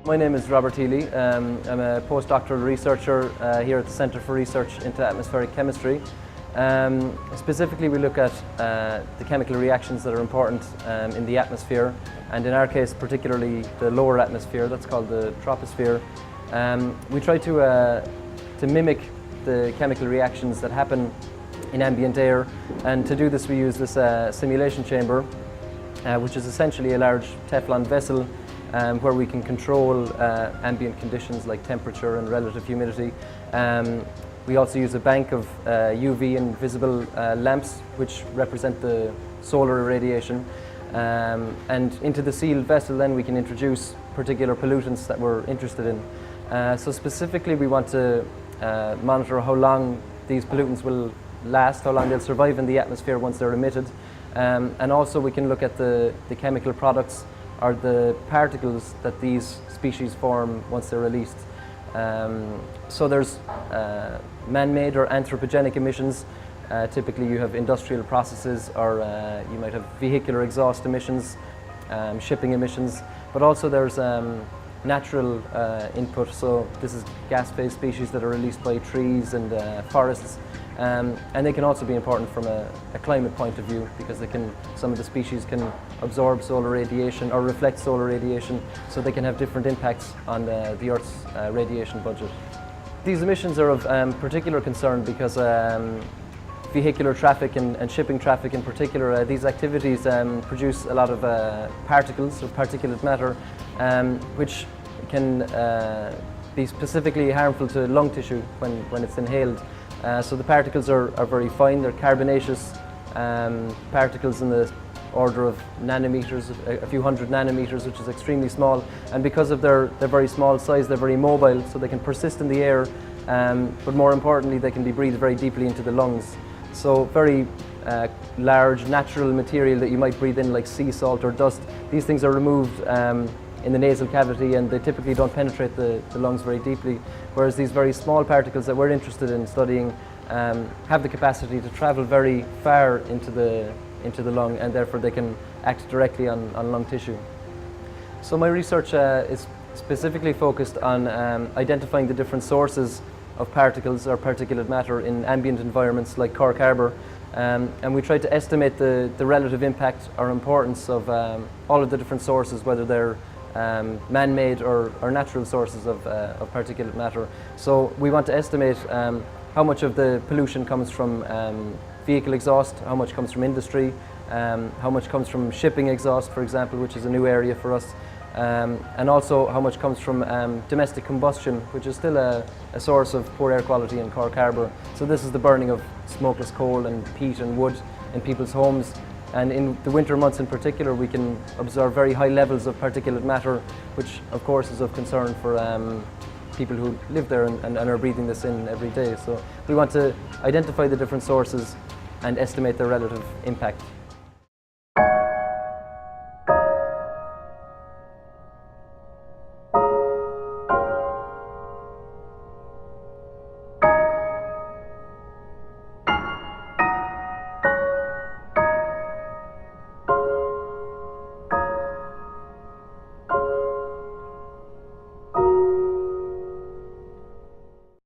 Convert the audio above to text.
My name is Robert Healy. I'm a postdoctoral researcher here at the Centre for Research into Atmospheric Chemistry. Specifically, we look at the chemical reactions that are important in the atmosphere, and in our case particularly the lower atmosphere, that's called the troposphere. We try to mimic the chemical reactions that happen in ambient air, and to do this we use this simulation chamber, which is essentially a large Teflon vessel where we can control ambient conditions like temperature and relative humidity. We also use a bank of UV and visible lamps which represent the solar irradiation. And into the sealed vessel then we can introduce particular pollutants that we're interested in. So specifically we want to monitor how long these pollutants will last, how long they'll survive in the atmosphere once they're emitted. And also we can look at the chemical products or the particles that these species form once they're released. So there's man-made or anthropogenic emissions. Typically you have industrial processes, or you might have vehicular exhaust emissions, shipping emissions, but also there's natural input. So this is gas-phase species that are released by trees and forests, and they can also be important from a climate point of view, because some of the species can absorb solar radiation or reflect solar radiation, so they can have different impacts on the Earth's radiation budget. These emissions are of particular concern because vehicular traffic and shipping traffic in particular, these activities produce a lot of particles or particulate matter, which can be specifically harmful to lung tissue when it's inhaled. So the particles are very fine. They're carbonaceous particles in the order of nanometers, a few hundred nanometers, which is extremely small. And because of their very small size, they're very mobile, so they can persist in the air, but more importantly, they can be breathed very deeply into the lungs. So very large natural material that you might breathe in, like sea salt or dust, these things are removed in the nasal cavity, and they typically don't penetrate the lungs very deeply, whereas these very small particles that we're interested in studying have the capacity to travel very far into the lung, and therefore they can act directly on lung tissue. So my research is specifically focused on identifying the different sources of particles or particulate matter in ambient environments like Cork Harbour, and we try to estimate the relative impact or importance of all of the different sources, whether they're man-made or natural sources of particulate matter. So we want to estimate how much of the pollution comes from vehicle exhaust, how much comes from industry, how much comes from shipping exhaust, for example, which is a new area for us, and also how much comes from domestic combustion, which is still a source of poor air quality in Cork Harbour. So this is the burning of smokeless coal and peat and wood in people's homes. And in the winter months in particular, we can observe very high levels of particulate matter, which of course is of concern for people who live there and are breathing this in every day. So we want to identify the different sources and estimate their relative impact.